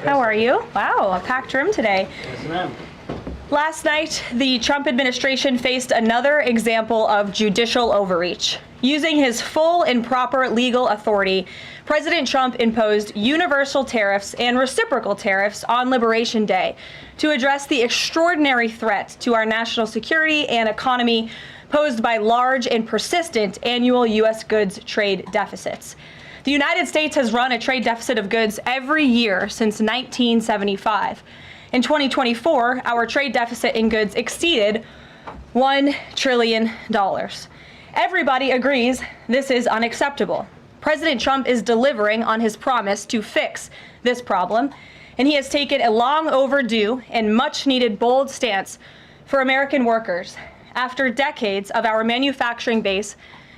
How are you? Wow, a packed room today. Yes, ma'am. Last night, the Trump administration faced another example of judicial overreach. Using his full and proper legal authority, President Trump imposed universal tariffs and reciprocal tariffs on Liberation Day to address the extraordinary threat to our national security and economy posed by large and persistent annual U.S. goods trade deficits. The United States has run a trade deficit of goods every year since 1975. In 2024, our trade deficit in goods exceeded $1 trillion. Everybody agrees this is unacceptable. President Trump is delivering on his promise to fix this problem, and he has taken a long overdue and much needed bold stance for American workers after decades of our manufacturing base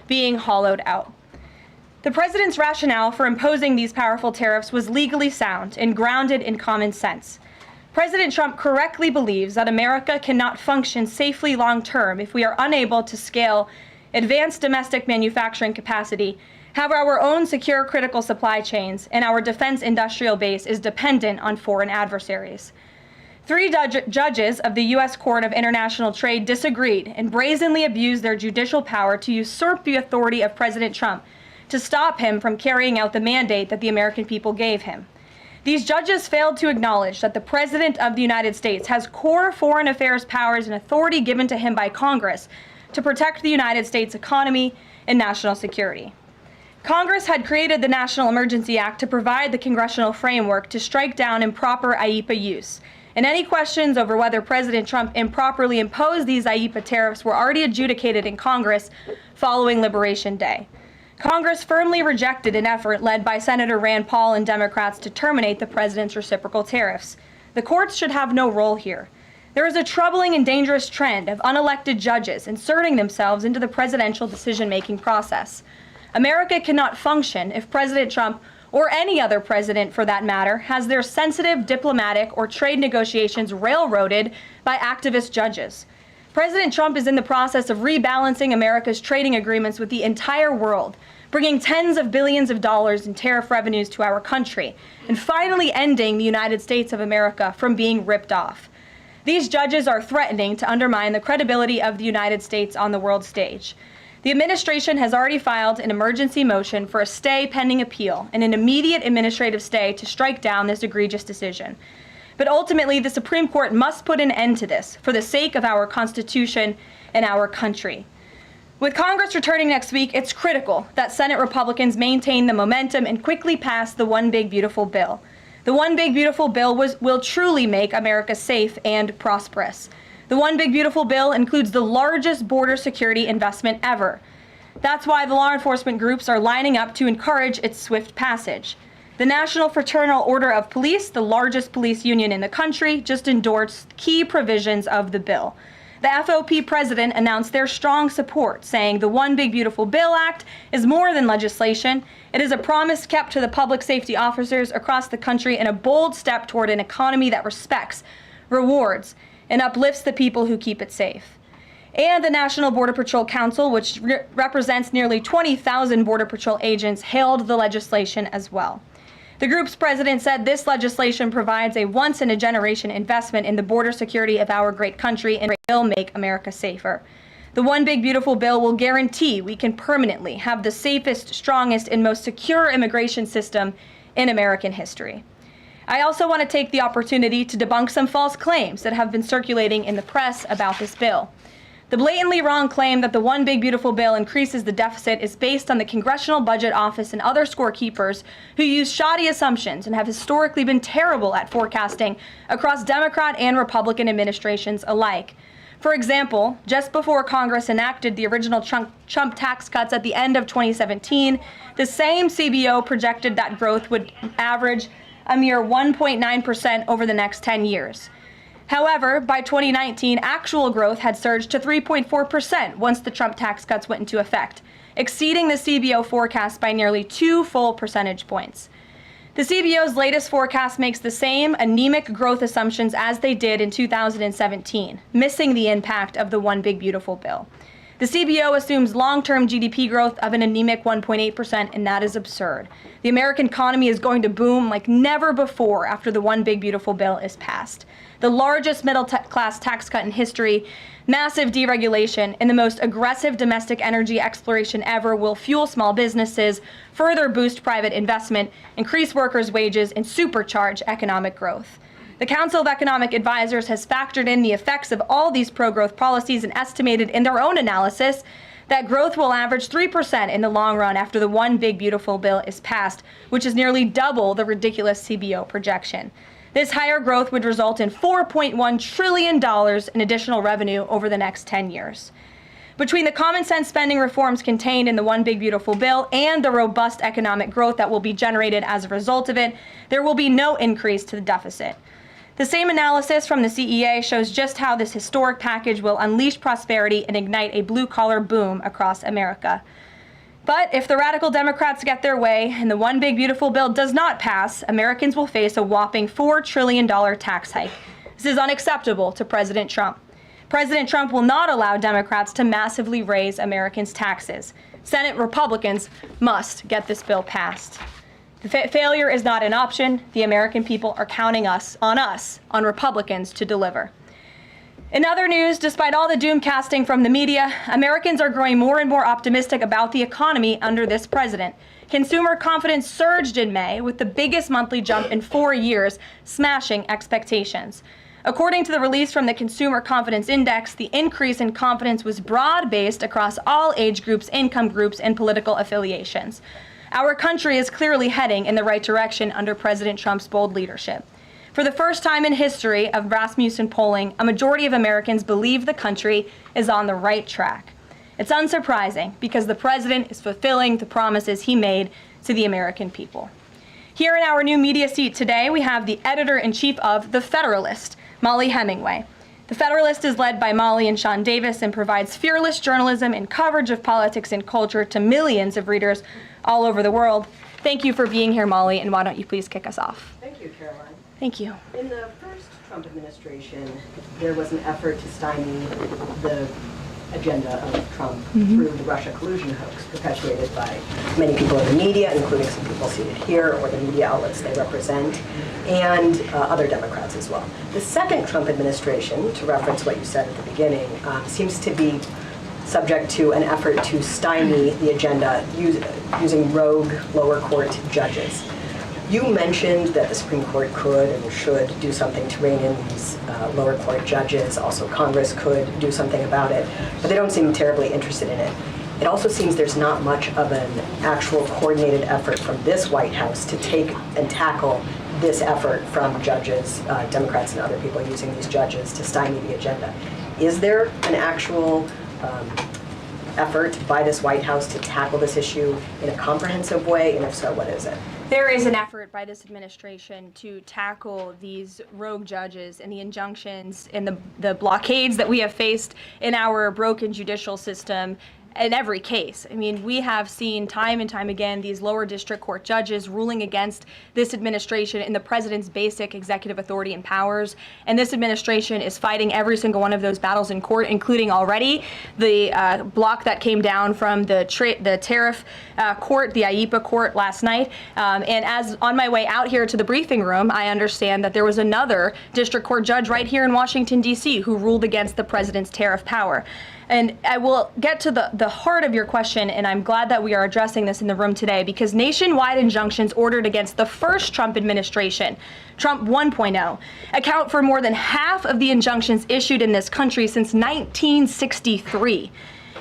being hollowed out. The president's rationale for imposing these powerful tariffs was legally sound and grounded in common sense. President Trump correctly believes that America cannot function safely long-term if we are unable to scale advanced domestic manufacturing capacity, have our own secure critical supply chains, and our defense industrial base is dependent on foreign adversaries. Three judges of the U.S. Court of International Trade disagreed and brazenly abused their judicial power to usurp the authority of President Trump to stop him from carrying out the mandate that the American people gave him. These judges failed to acknowledge that the President of the United States has core foreign affairs powers and authority given to him by Congress to protect the United States economy and national security. Congress had created the National Emergency Act to provide the congressional framework to strike down improper IEEPA use. And any questions over whether President Trump improperly imposed these IEEPA tariffs were already adjudicated in Congress following Liberation Day. Congress firmly rejected an effort led by Senator Rand Paul and Democrats to terminate the president's reciprocal tariffs. The courts should have no role here. There is a troubling and dangerous trend of unelected judges inserting themselves into the presidential decision-making process. America cannot function if President Trump, or any other president for that matter, has their sensitive diplomatic or trade negotiations railroaded by activist judges. President Trump is in the process of rebalancing America's trading agreements with the entire world, bringing tens of billions of dollars in tariff revenues to our country, and finally ending the United States of America from being ripped off. These judges are threatening to undermine the credibility of the United States on the world stage. The administration has already filed an emergency motion for a stay pending appeal and an immediate administrative stay to strike down this egregious decision. But ultimately, the Supreme Court must put an end to this for the sake of our Constitution and our country. With Congress returning next week, it's critical that Senate Republicans maintain the momentum and quickly pass the One Big Beautiful Bill. The One Big Beautiful Bill will truly make America safe and prosperous. The One Big Beautiful Bill includes the largest border security investment ever. That's why the law enforcement groups are lining up to encourage its swift passage. The National Fraternal Order of Police, the largest police union in the country, just endorsed key provisions of the bill. The FOP president announced their strong support, saying the One Big Beautiful Bill Act is more than legislation. It is a promise kept to the public safety officers across the country and a bold step toward an economy that respects, rewards, and uplifts the people who keep it safe. And the National Border Patrol Council, which represents nearly 20,000 Border Patrol agents, hailed the legislation as well. The group's president said this legislation provides a once-in-a-generation investment in the border security of our great country and will make America safer. The One Big Beautiful Bill will guarantee we can permanently have the safest, strongest, and most secure immigration system in American history. I also want to take the opportunity to debunk some false claims that have been circulating in the press about this bill. The blatantly wrong claim that the One Big Beautiful Bill increases the deficit is based on the Congressional Budget Office and other scorekeepers who use shoddy assumptions and have historically been terrible at forecasting across Democrat and Republican administrations alike. For example, just before Congress enacted the original Trump tax cuts at the end of 2017, the same CBO projected that growth would average a mere 1.9% over the next 10 years. However, by 2019, actual growth had surged to 3.4% once the Trump tax cuts went into effect, exceeding the CBO forecast by nearly 2 full percentage points. The CBO's latest forecast makes the same anemic growth assumptions as they did in 2017, missing the impact of the One Big Beautiful Bill. The CBO assumes long-term GDP growth of an anemic 1.8%, and that is absurd. The American economy is going to boom like never before after the One Big Beautiful Bill is passed. The largest middle-class tax cut in history, massive deregulation, and the most aggressive domestic energy exploration ever will fuel small businesses, further boost private investment, increase workers' wages, and supercharge economic growth. The Council of Economic Advisors has factored in the effects of all these pro-growth policies and estimated in their own analysis that growth will average 3% in the long run after the One Big Beautiful Bill is passed, which is nearly double the ridiculous CBO projection. This higher growth would result in $4.1 trillion in additional revenue over the next 10 years. Between the common sense spending reforms contained in the One Big Beautiful Bill and the robust economic growth that will be generated as a result of it, there will be no increase to the deficit. The same analysis from the CEA shows just how this historic package will unleash prosperity and ignite a blue-collar boom across America. But if the radical Democrats get their way and the One Big Beautiful Bill does not pass, Americans will face a whopping $4 trillion tax hike. This is unacceptable to President Trump. President Trump will not allow Democrats to massively raise Americans' taxes. Senate Republicans must get this bill passed. The failure is not an option. The American people are counting on Republicans to deliver. In other news, despite all the doom casting from the media, Americans are growing more and more optimistic about the economy under this president. Consumer confidence surged in May with the biggest monthly jump in 4 years, smashing expectations. According to the release from the Consumer Confidence Index, the increase in confidence was broad-based across all age groups, income groups, and political affiliations. Our country is clearly heading in the right direction under President Trump's bold leadership. For the first time in history of Rasmussen polling, a majority of Americans believe the country is on the right track. It's unsurprising because the president is fulfilling the promises he made to the American people. Here in our new media seat today, we have the editor-in-chief of The Federalist, Molly Hemingway. The Federalist is led by Molly and Sean Davis and provides fearless journalism and coverage of politics and culture to millions of readers all over the world. Thank you for being here, Molly, and why don't you please kick us off? Thank you, Caroline. Thank you. In the first Trump administration, there was an effort to stymie the agenda of Trump through the Russia collusion hoax perpetuated by many people in the media, including some people seated here or the media outlets they represent, and other Democrats as well. The second Trump administration, to reference what you said at the beginning, seems to be subject to an effort to stymie the agenda using rogue lower court judges. You mentioned that the Supreme Court could and should do something to rein in these lower court judges. Also, Congress could do something about it, but they don't seem terribly interested in it. It also seems there's not much of an actual coordinated effort from this White House to take and tackle this effort from judges, Democrats and other people using these judges to stymie the agenda. Is there an actual effort by this White House to tackle this issue in a comprehensive way, and if so, what is it? There is an effort by this administration to tackle these rogue judges and the injunctions and the blockades that we have faced in our broken judicial system in every case. I mean, we have seen time and time again these lower district court judges ruling against this administration in the president's basic executive authority and powers. And this administration is fighting every single one of those battles in court, including already the block that came down from the tariff court, the IEPA court last night. And as on my way out here to the briefing room, I understand that there was another district court judge right here in Washington, D.C., who ruled against the president's tariff power. And I will get to the heart of your question, and I'm glad that we are addressing this in the room today, because nationwide injunctions ordered against the first Trump administration, Trump 1.0, account for more than half of the injunctions issued in this country since 1963.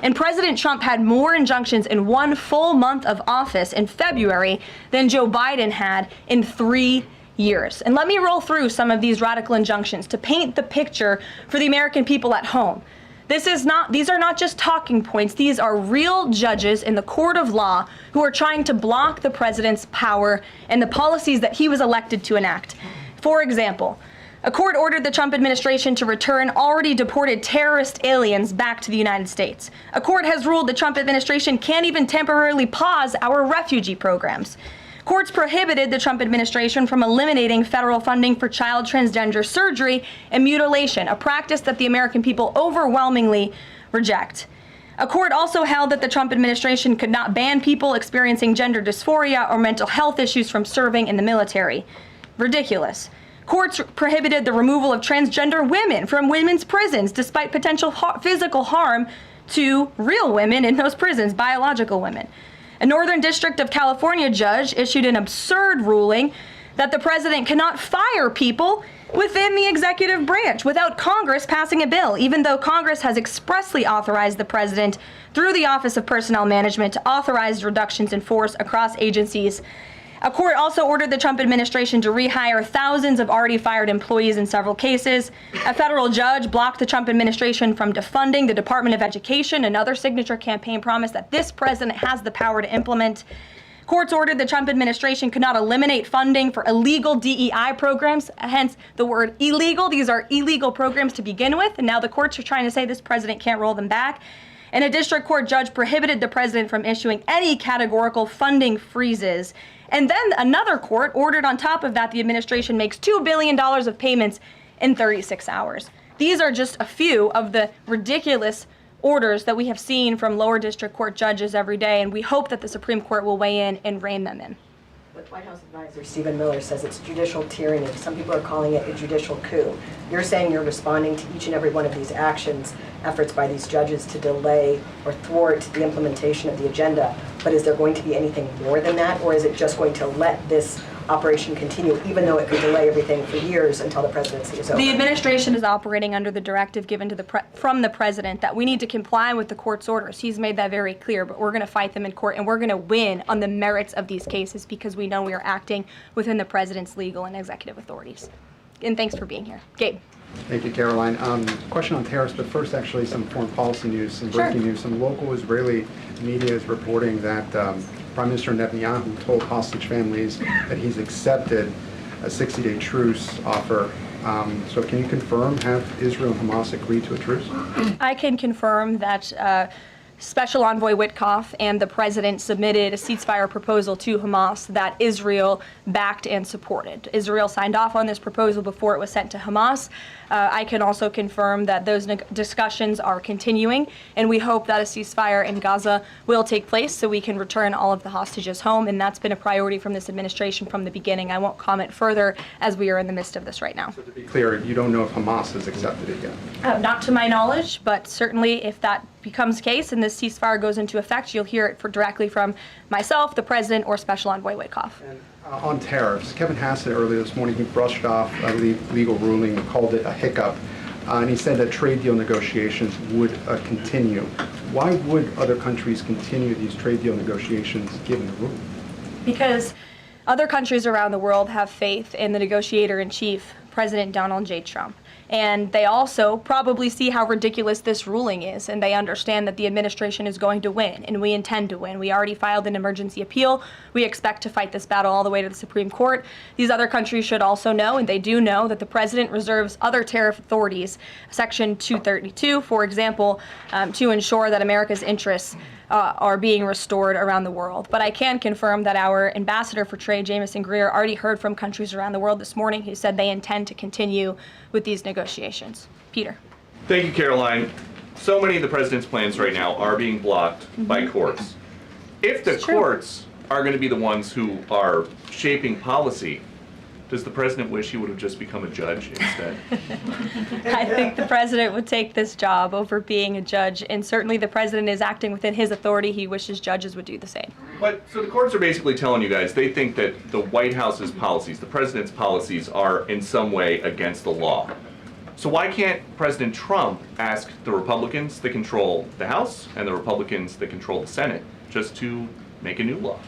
And President Trump had more injunctions in one full month of office in February than Joe Biden had in 3 years. And let me roll through some of these radical injunctions to paint the picture for the American people at home. These are not just talking points. These are real judges in the court of law who are trying to block the president's power and the policies that he was elected to enact. For example, a court ordered the Trump administration to return already deported terrorist aliens back to the United States. A court has ruled the Trump administration can't even temporarily pause our refugee programs. Courts prohibited the Trump administration from eliminating federal funding for child transgender surgery and mutilation, a practice that the American people overwhelmingly reject. A court also held that the Trump administration could not ban people experiencing gender dysphoria or mental health issues from serving in the military. Ridiculous. Courts prohibited the removal of transgender women from women's prisons despite potential physical harm to real women in those prisons, biological women. A Northern District of California judge issued an absurd ruling that the president cannot fire people within the executive branch without Congress passing a bill, even though Congress has expressly authorized the president through the Office of Personnel Management to authorize reductions in force across agencies. A court also ordered the Trump administration to rehire thousands of already fired employees in several cases. A federal judge blocked the Trump administration from defunding the Department of Education, another signature campaign promise that this president has the power to implement. Courts ordered the Trump administration could not eliminate funding for illegal DEI programs, hence the word illegal. These are illegal programs to begin with, and now the courts are trying to say this president can't roll them back. And a district court judge prohibited the president from issuing any categorical funding freezes. And then another court ordered on top of that the administration makes $2 billion of payments in 36 hours. These are just a few of the ridiculous orders that we have seen from lower district court judges every day, and we hope that the Supreme Court will weigh in and rein them in. But White House advisor Stephen Miller says it's judicial tyranny. Some people are calling it a judicial coup. You're saying you're responding to each and every one of these actions, efforts by these judges to delay or thwart the implementation of the agenda. But is there going to be anything more than that, or is it just going to let this operation continue, even though it could delay everything for years until the presidency is over? The administration is operating under the directive given to from the president that we need to comply with the court's orders. He's made that very clear, but we're going to fight them in court, and we're going to win on the merits of these cases because we know we are acting within the president's legal and executive authorities. And thanks for being here. Gabe. Thank you, Caroline. Question on tariffs, but first actually some foreign policy news, some breaking news. Some local Israeli media is reporting that Prime Minister Netanyahu told hostage families that he's accepted a 60-day truce offer. So can you confirm, have Israel and Hamas agreed to a truce? I can confirm that Special Envoy Witkoff and the president submitted a ceasefire proposal to Hamas that Israel backed and supported. Israel signed off on this proposal before it was sent to Hamas. I can also confirm that those discussions are continuing, and we hope that a ceasefire in Gaza will take place so we can return all of the hostages home, and that's been a priority from this administration from the beginning. I won't comment further as we are in the midst of this right now. So to be clear, you don't know if Hamas has accepted it yet? Not to my knowledge, but certainly if that becomes the case and this ceasefire goes into effect, you'll hear it directly from myself, the president, or Special Envoy Witkoff. And on tariffs, Kevin Hassett earlier this morning, he brushed off a legal ruling and called it a hiccup, and he said that trade deal negotiations would continue. Why would other countries continue these trade deal negotiations given the ruling? Because other countries around the world have faith in the negotiator-in-chief, President Donald J. Trump. And they also probably see how ridiculous this ruling is, and they understand that the administration is going to win, and we intend to win. We already filed an emergency appeal. We expect to fight this battle all the way to the Supreme Court. These other countries should also know, and they do know, that the president reserves other tariff authorities, Section 232, for example, to ensure that America's interests are being restored around the world. But I can confirm that our ambassador for trade, Jamison Greer, already heard from countries around the world this morning who said they intend to continue with these negotiations. Peter. Thank you, Caroline. So many of the president's plans right now are being blocked by courts. If the courts are going to be the ones who are shaping policy, does the president wish he would have just become a judge instead? I think the president would take this job over being a judge, and certainly the president is acting within his authority. He wishes judges would do the same. But so the courts are basically telling you guys they think that the White House's policies, the president's policies, are in some way against the law. So why can't President Trump ask the Republicans that control the House and the Republicans that control the Senate just to make a new law?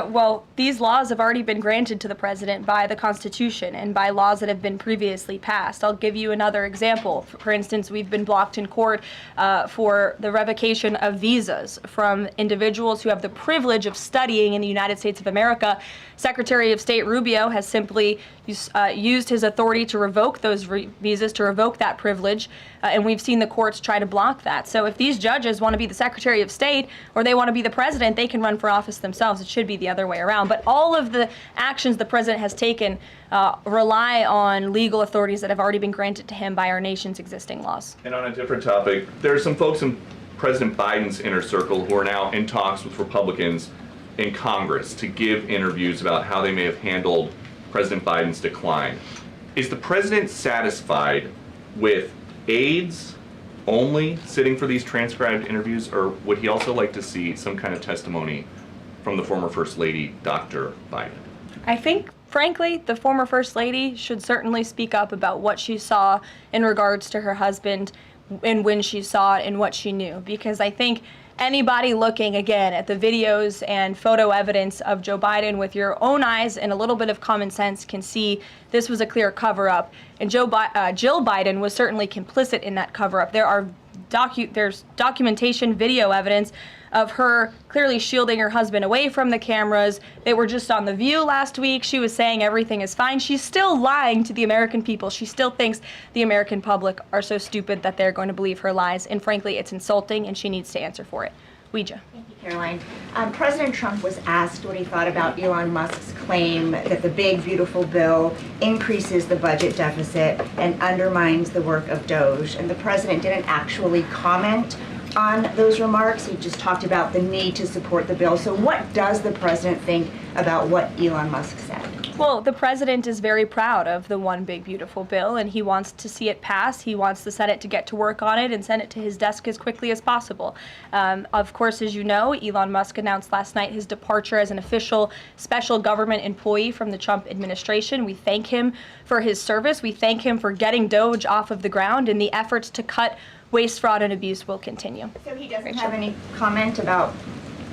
Well, these laws have already been granted to the president by the Constitution and by laws that have been previously passed. I'll give you another example. For instance, we've been blocked in court for the revocation of visas from individuals who have the privilege of studying in the United States of America. Secretary of State Rubio has simply used his authority to revoke those visas, to revoke that privilege, and we've seen the courts try to block that. So if these judges want to be the Secretary of State or they want to be the president, they can run for office themselves. It should be the other way around. But all of the actions the president has taken rely on legal authorities that have already been granted to him by our nation's existing laws. And on a different topic, there are some folks in President Biden's inner circle, who are now in talks with Republicans in Congress to give interviews about how they may have handled President Biden's decline. Is the president satisfied with aides only sitting for these transcribed interviews, or would he also like to see some kind of testimony from the former First Lady, Dr. Biden? I think, frankly, the former First Lady should certainly speak up about what she saw in regards to her husband and when she saw it and what she knew, because I think anybody looking again at the videos and photo evidence of Joe Biden with your own eyes and a little bit of common sense can see this was a clear cover-up, and Jill Biden was certainly complicit in that cover-up. There's documentation, video evidence of her clearly shielding her husband away from the cameras. They were just on The View last week. She was saying everything is fine. She's still lying to the American people. She still thinks the American public are so stupid that they're going to believe her lies. And frankly, it's insulting, and she needs to answer for it. Ouija. Thank you, Caroline. President Trump was asked what he thought about Elon Musk's claim that the big, beautiful bill increases the budget deficit and undermines the work of DOGE. And the president didn't actually comment on those remarks. He just talked about the need to support the bill. So what does the president think about what Elon Musk said? Well, the president is very proud of the one big beautiful bill, and he wants to see it pass. He wants the Senate to get to work on it and send it to his desk as quickly as possible. Of course, as you know, Elon Musk announced last night his departure as an official special government employee from the Trump administration. We thank him for his service. We thank him for getting DOGE off of the ground, and the efforts to cut waste, fraud, and abuse will continue. So he doesn't have any comment about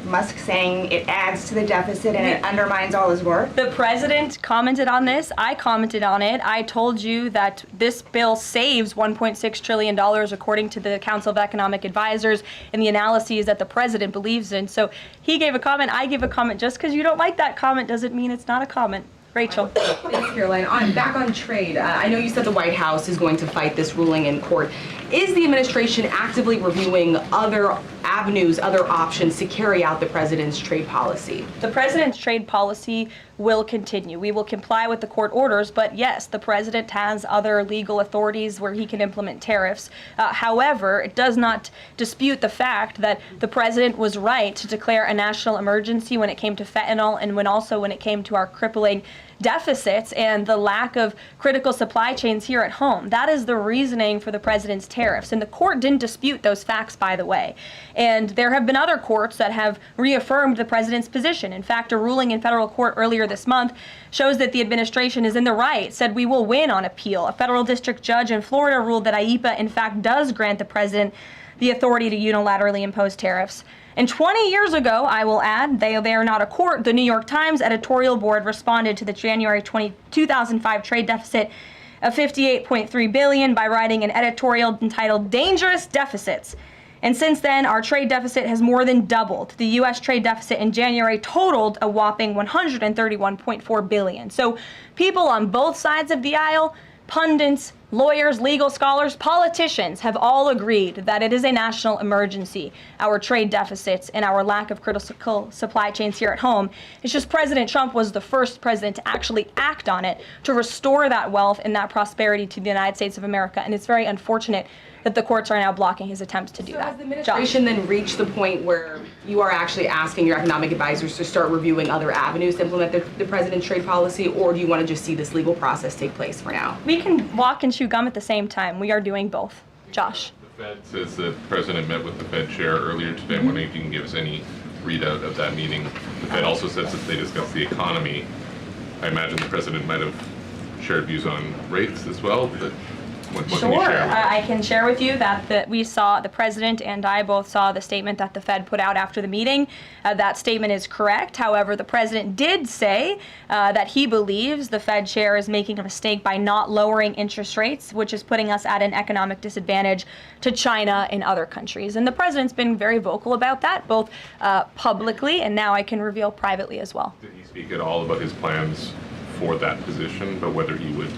Musk saying it adds to the deficit and it undermines all his work? The president commented on this. I commented on it. I told you that this bill saves $1.6 trillion according to the Council of Economic Advisors and the analyses that the president believes in. So he gave a comment. I gave a comment. Just because you don't like that comment doesn't mean it's not a comment. Rachel. Thanks, Caroline. Back on trade, I know you said the White House is going to fight this ruling in court. Is the administration actively reviewing other avenues, other options to carry out the president's trade policy? The president's trade policy will continue. We will comply with the court orders, but yes, the president has other legal authorities where he can implement tariffs. However, it does not dispute the fact that the president was right to declare a national emergency when it came to fentanyl and when it came to our crippling deficits and the lack of critical supply chains here at home. That is the reasoning for the president's tariffs. And the court didn't dispute those facts, by the way. And there have been other courts that have reaffirmed the president's position. In fact, a ruling in federal court earlier this month shows that the administration is in the right, said we will win on appeal. A federal district judge in Florida ruled that IEEPA, in fact, does grant the president the authority to unilaterally impose tariffs. And 20 years ago, I will add, they are not a court, the New York Times editorial board responded to the January 2005 trade deficit of $58.3 billion by writing an editorial entitled Dangerous Deficits. And since then, our trade deficit has more than doubled. The U.S. trade deficit in January totaled a whopping $131.4 billion. So people on both sides of the aisle, pundits, lawyers, legal scholars, politicians have all agreed that it is a national emergency, our trade deficits and our lack of critical supply chains here at home. It's just President Trump was the first president to actually act on it to restore that wealth and that prosperity to the United States of America. And it's very unfortunate that the courts are now blocking his attempts to do that. Has the administration then reached the point where you are actually asking your economic advisors to start reviewing other avenues to implement the president's trade policy, or do you want to just see this legal process take place for now? We can walk and chew gum at the same time. We are doing both. Josh. The Fed says the president met with the Fed chair earlier today. I'm wondering if you can give us any readout of that meeting. The Fed also says that they discussed the economy. I imagine the president might have shared views on rates as well. But what can you Sure. share? I can share with you that we saw, the president and I both saw the statement that the Fed put out after the meeting. That statement is correct. However, the president did say that he believes the Fed chair is making a mistake by not lowering interest rates, which is putting us at an economic disadvantage to China and other countries. And the president's been very vocal about that, both publicly and now I can reveal privately as well. Did he speak at all about his plans for that position, but whether he would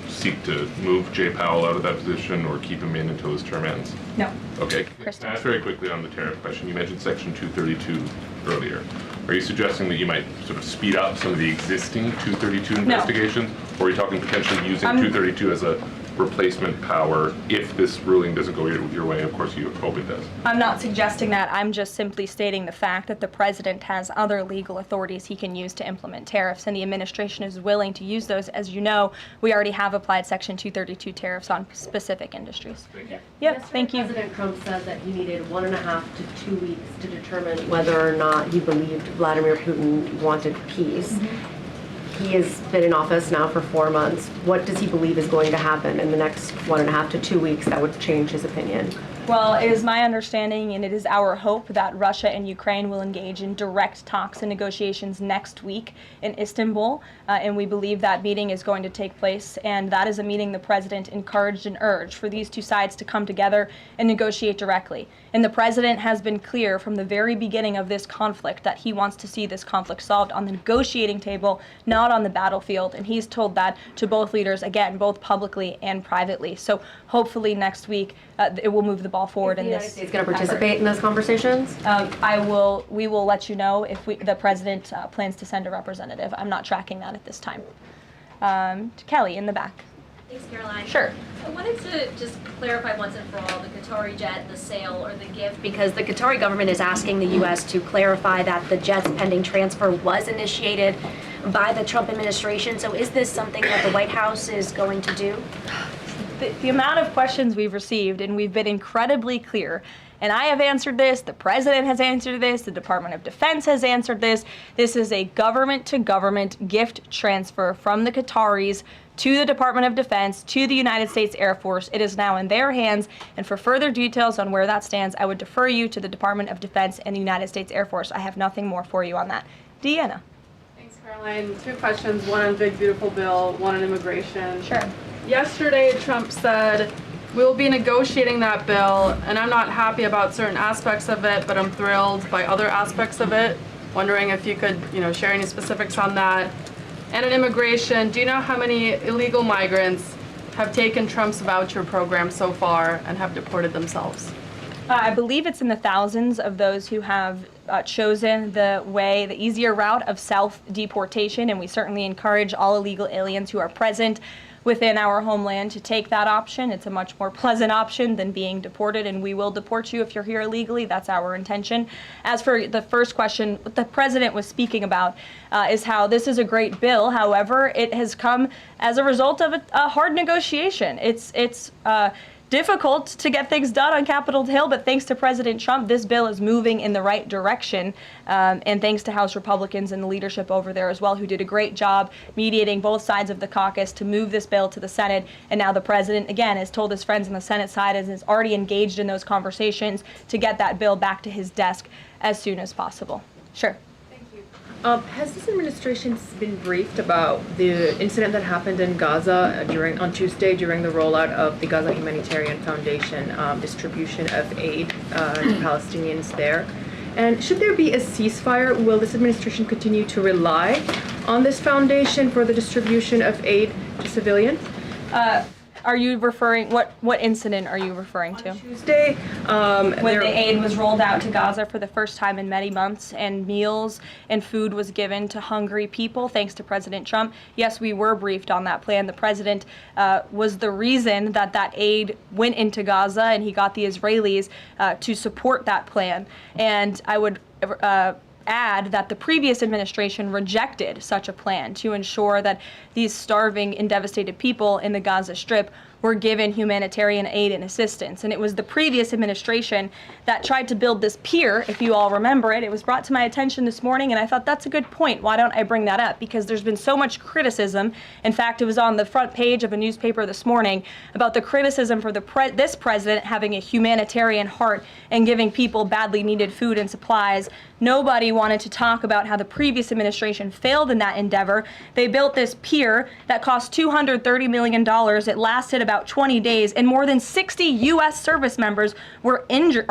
seek to move Jay Powell out of that position or keep him in until his term ends? No. Okay. Kristi. Ask very quickly on the tariff question. You mentioned Section 232 earlier. Are you suggesting that you might sort of speed up some of the existing 232 investigations? Or are you talking potentially using 232 as a replacement power if this ruling doesn't go your way? Of course, you hope it does. I'm not suggesting that. I'm just simply stating the fact that the president has other legal authorities he can use to implement tariffs, and the administration is willing to use those. As you know, we already have applied Section 232 tariffs on specific industries. Thank you. Yep, thank you. President Trump said that he needed 1.5 to 2 weeks to determine whether or not he believed Vladimir Putin wanted peace. He has been in office now for 4 months. What does he believe is going to happen in the next 1.5 to 2 weeks that would change his opinion? Well, it is my understanding and it is our hope that Russia and Ukraine will engage in direct talks and negotiations next week in Istanbul, and we believe that meeting is going to take place, and that is a meeting the president encouraged and urged for these two sides to come together and negotiate directly. And the president has been clear from the very beginning of this conflict that he wants to see this conflict solved on the negotiating table, not on the battlefield, and he's told that to both leaders, again, both publicly and privately. So hopefully next week it will move the ball forward in this. Is the United States going to participate in those conversations? We will let you know if the president plans to send a representative. I'm not tracking that at this time. Kelly in the back. Thanks, Caroline. Sure. I wanted to just clarify once and for all the Qatari jet, the sale, or the gift, because the Qatari government is asking the U.S. to clarify that the jet's pending transfer was initiated by the Trump administration. So is this something that the White House is going to do? The amount of questions we've received, and we've been incredibly clear, and I have answered this, the president has answered this, the Department of Defense has answered this. This is a government-to-government gift transfer from the Qataris to the Department of Defense, to the United States Air Force. It is now in their hands, and for further details on where that stands, I would defer you to the Department of Defense and the United States Air Force. I have nothing more for you on that. Deanna. Thanks, Caroline. 2 questions, one on big, beautiful bill, one on immigration. Sure. Yesterday, Trump said, we'll be negotiating that bill, and I'm not happy about certain aspects of it, but I'm thrilled by other aspects of it. Wondering if you could, share any specifics on that. And on immigration, do you know how many illegal migrants have taken Trump's voucher program so far and have deported themselves? I believe it's in the thousands of those who have chosen the easier route of self-deportation, and we certainly encourage all illegal aliens who are present within our homeland to take that option. It's a much more pleasant option than being deported, and we will deport you if you're here illegally. That's our intention. As for the first question, what the president was speaking about is how this is a great bill. However, it has come as a result of a hard negotiation. It's difficult to get things done on Capitol Hill, but thanks to President Trump, this bill is moving in the right direction. And thanks to House Republicans and the leadership over there as well, who did a great job mediating both sides of the caucus to move this bill to the Senate. And now the president, again, has told his friends on the Senate side and is already engaged in those conversations to get that bill back to his desk as soon as possible. Sure. Has this administration been briefed about the incident that happened in Gaza on Tuesday during the rollout of the Gaza Humanitarian Foundation distribution of aid to Palestinians there? And should there be a ceasefire, will this administration continue to rely on this foundation for the distribution of aid to civilians? Are you referring, what incident are you referring to? Tuesday, when the aid was rolled out to Gaza for the first time in many months, and meals and food was given to hungry people, thanks to President Trump. Yes, we were briefed on that plan. The president was the reason that aid went into Gaza, and he got the Israelis to support that plan. And I would add that the previous administration rejected such a plan to ensure that these starving and devastated people in the Gaza Strip were given humanitarian aid and assistance. And it was the previous administration that tried to build this pier, if you all remember it. It was brought to my attention this morning, and I thought that's a good point. Why don't I bring that up? Because there's been so much criticism. In fact, it was on the front page of a newspaper this morning about the criticism for this president having a humanitarian heart and giving people badly needed food and supplies. Nobody wanted to talk about how the previous administration failed in that endeavor. They built this pier that cost $230 million. It lasted about 20 days, and more than 60 U.S. service members were injured,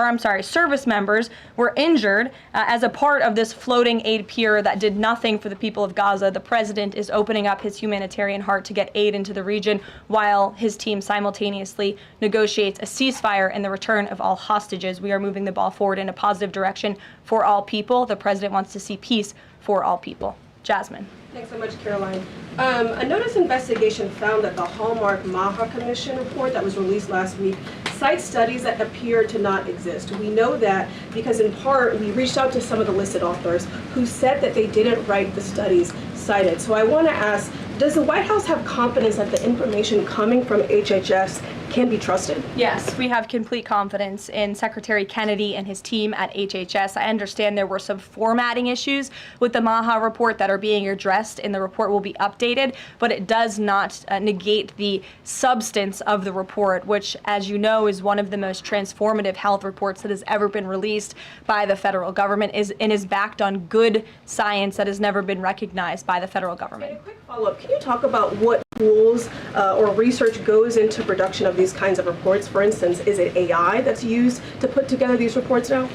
as a part of this floating aid pier that did nothing for the people of Gaza. The president is opening up his humanitarian heart to get aid into the region while his team simultaneously negotiates a ceasefire and the return of all hostages. We are moving the ball forward in a positive direction for all people. The president wants to see peace for all people. Jasmine. Thanks so much, Karoline. A notice investigation found that the Hallmark MAHA Commission report that was released last week cites studies that appear to not exist. We know that because in part we reached out to some of the listed authors who said that they didn't write the studies cited. So I want to ask, does the White House have confidence that the information coming from HHS can be trusted? Yes, we have complete confidence in Secretary Kennedy and his team at HHS. I understand there were some formatting issues with the MAHA report that are being addressed, and the report will be updated, but it does not negate the substance of the report, which, as you know, is one of the most transformative health reports that has ever been released by the federal government and is backed on good science that has never been recognized by the federal government. And a quick follow-up, can you talk about what tools or research goes into production of these kinds of reports? For instance, is it AI that's used to put together these reports now?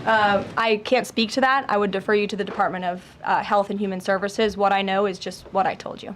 I can't speak to that. I would defer you to the Department of Health and Human Services. What I know is just what I told you.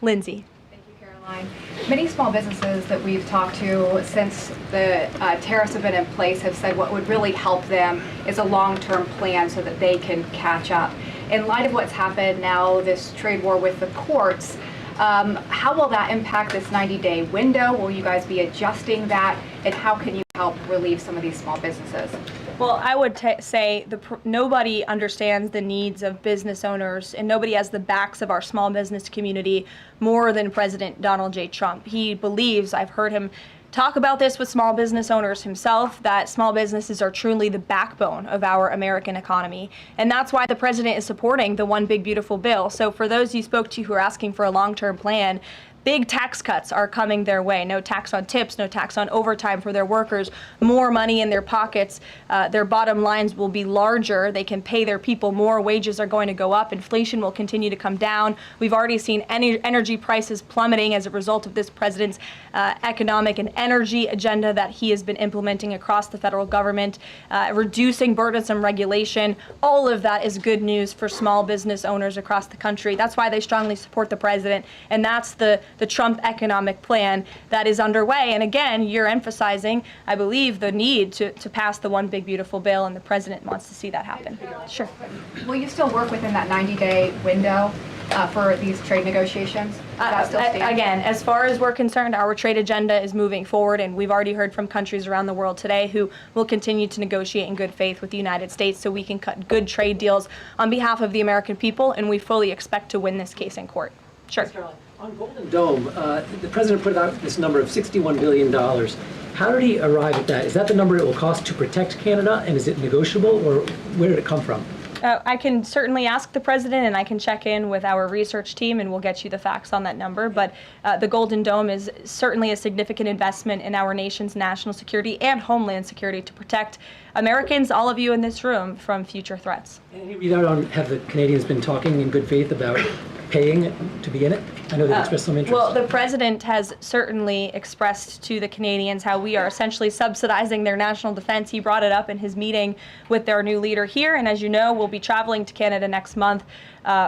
Lindsay. Thank you, Caroline. Many small businesses that we've talked to since the tariffs have been in place have said what would really help them is a long-term plan so that they can catch up. In light of what's happened now, this trade war with the courts, how will that impact this 90-day window? Will you guys be adjusting that? And how can you help relieve some of these small businesses? Well, I would say nobody understands the needs of business owners, and nobody has the backs of our small business community more than President Donald J. Trump. He believes, I've heard him talk about this with small business owners himself, that small businesses are truly the backbone of our American economy. And that's why the president is supporting the One Big Beautiful Bill. So for those you spoke to who are asking for a long-term plan, big tax cuts are coming their way. No tax on tips, no tax on overtime for their workers, more money in their pockets. Their bottom lines will be larger. They can pay their people more. Wages are going to go up. Inflation will continue to come down. We've already seen energy prices plummeting as a result of this president's economic and energy agenda that he has been implementing across the federal government, reducing burdensome regulation. All of that is good news for small business owners across the country. That's why they strongly support the president, and that's the Trump economic plan that is underway. And again, you're emphasizing, I believe, the need to pass the One Big Beautiful Bill, and the president wants to see that happen. Sure. Will you still work within that 90-day window for these trade negotiations? Does that still stand? Again, as far as we're concerned, our trade agenda is moving forward, and we've already heard from countries around the world today who will continue to negotiate in good faith with the United States so we can cut good trade deals on behalf of the American people, and we fully expect to win this case in court. Sure. On Golden Dome, the president put out this number of $61 billion. How did he arrive at that? Is that the number it will cost to protect Canada, and is it negotiable, or where did it come from? I can certainly ask the president, and I can check in with our research team, and we'll get you the facts on that number. But the Golden Dome is certainly a significant investment in our nation's national security and homeland security to protect Americans, all of you in this room, from future threats. Any readout on have the Canadians been talking in good faith about paying to be in it? I know they expressed some interest. Well, the president has certainly expressed to the Canadians how we are essentially subsidizing their national defense. He brought it up in his meeting with their new leader here, and as you know, we'll be traveling to Canada next month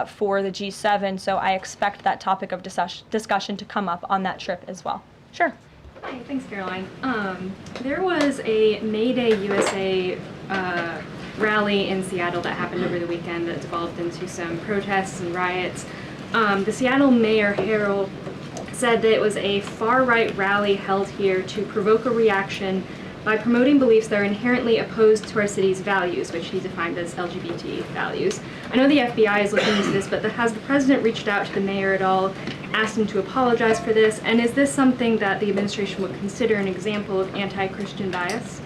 for the G7, so I expect that topic of discussion to come up on that trip as well. Sure. Hi, thanks, Caroline. There was a May Day USA rally in Seattle that happened over the weekend that devolved into some protests and riots. The Seattle Mayor Harrell said that it was a far-right rally held here to provoke a reaction by promoting beliefs that are inherently opposed to our city's values, which he defined as LGBT values. I know the FBI is looking into this, but has the president reached out to the mayor at all, asked him to apologize for this, and is this something that the administration would consider an example of anti-Christian bias?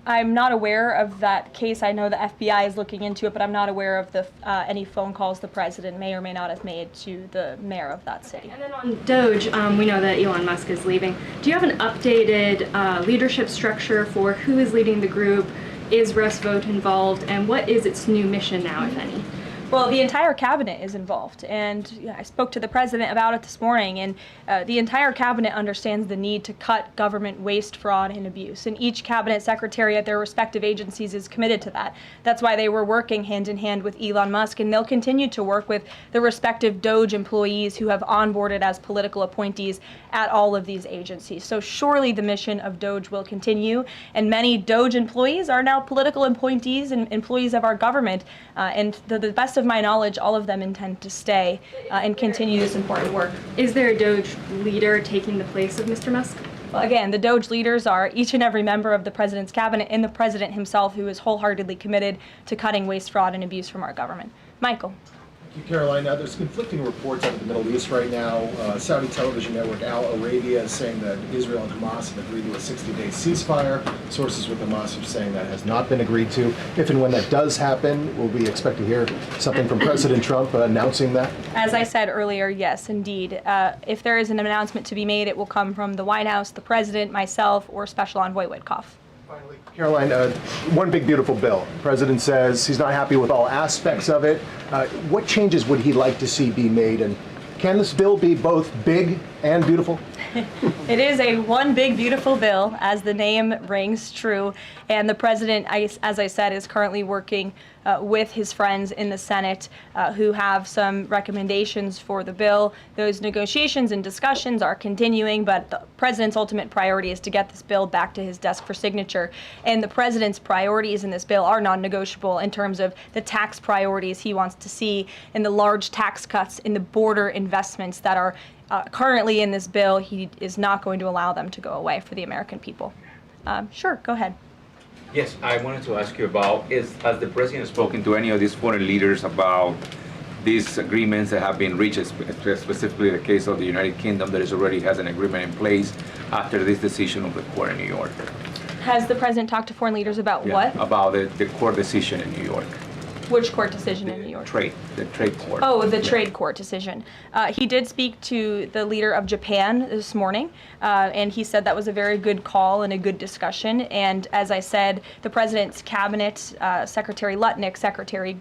I'm not aware of that case. I know the FBI is looking into it, but I'm not aware of any phone calls the president may or may not have made to the mayor of that city. And then on DOGE, we know that Elon Musk is leaving. Do you have an updated leadership structure for who is leading the group? Is Russ Vought involved? And what is its new mission now, if any? Well, the entire cabinet is involved, and I spoke to the president about it this morning, and the entire cabinet understands the need to cut government waste, fraud, and abuse, and each cabinet secretary at their respective agencies is committed to that. That's why they were working hand in hand with Elon Musk, and they'll continue to work with the respective DOGE employees who have onboarded as political appointees at all of these agencies. So surely the mission of DOGE will continue, and many DOGE employees are now political appointees and employees of our government, and the best best of my knowledge, all of them intend to stay and continue this important work. Is there a DOGE leader taking the place of Mr. Musk? Well, again, the DOGE leaders are each and every member of the president's cabinet and the president himself, who is wholeheartedly committed to cutting waste, fraud, and abuse from our government. Michael. Thank you, Caroline. There's conflicting reports out of the Middle East right now. Saudi television network Al Arabia is saying that Israel and Hamas have agreed to a 60-day ceasefire. Sources with Hamas are saying that has not been agreed to. If and when that does happen, will we expect to hear something from President Trump announcing that? As I said earlier, yes, indeed. If there is an announcement to be made, it will come from the White House, the president, myself, or Special Envoy Witkoff. Caroline, one big beautiful bill. The president says he's not happy with all aspects of it. What changes would he like to see be made? And can this bill be both big and beautiful? It is a one big beautiful bill, as the name rings true. And the president, as I said, is currently working with his friends in the Senate who have some recommendations for the bill. Those negotiations and discussions are continuing, but the president's ultimate priority is to get this bill back to his desk for signature. And the president's priorities in this bill are non-negotiable in terms of the tax priorities he wants to see and the large tax cuts in the border investments that are currently in this bill. He is not going to allow them to go away for the American people. Sure, go ahead. Yes, I wanted to ask you about, has the president spoken to any of these foreign leaders about these agreements that have been reached, specifically the case of the United Kingdom that already has an agreement in place after this decision of the court in New York? Has the president talked to foreign leaders about what? About the court decision in New York. Which court decision in New York? The trade court. Oh, the trade court decision. He did speak to the leader of Japan this morning, and he said that was a very good call and a good discussion. And as I said, the president's cabinet, Secretary Lutnick, Secretary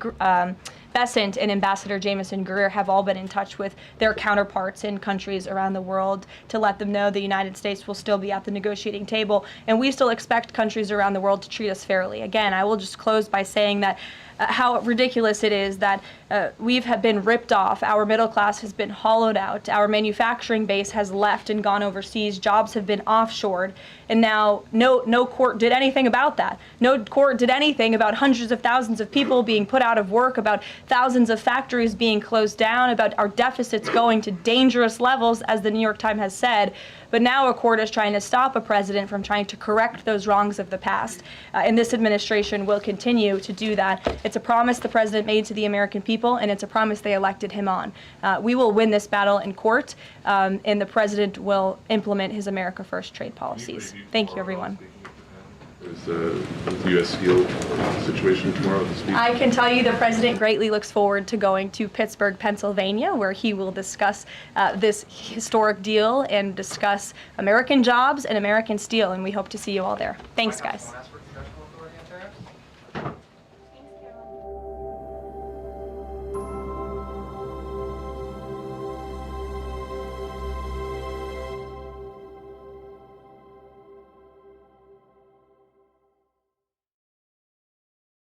Bessent, and Ambassador Jameson Greer have all been in touch with their counterparts in countries around the world to let them know the United States will still be at the negotiating table, and we still expect countries around the world to treat us fairly. Again, I will just close by saying that how ridiculous it is that we've been ripped off, our middle class has been hollowed out, our manufacturing base has left and gone overseas, jobs have been offshored, and now no court did anything about that. No court did anything about hundreds of thousands of people being put out of work, about thousands of factories being closed down, about our deficits going to dangerous levels, as the New York Times has said. But now a court is trying to stop a president from trying to correct those wrongs of the past. And this administration will continue to do that. It's a promise the president made to the American people, and it's a promise they elected him on. We will win this battle in court, and the president will implement his America First trade policies. Thank you, everyone. Is the U.S. Steel situation tomorrow at the speech? I can tell you the president greatly looks forward to going to Pittsburgh, Pennsylvania, where he will discuss this historic deal and discuss American jobs and American steel, and we hope to see you all there. Thanks, guys.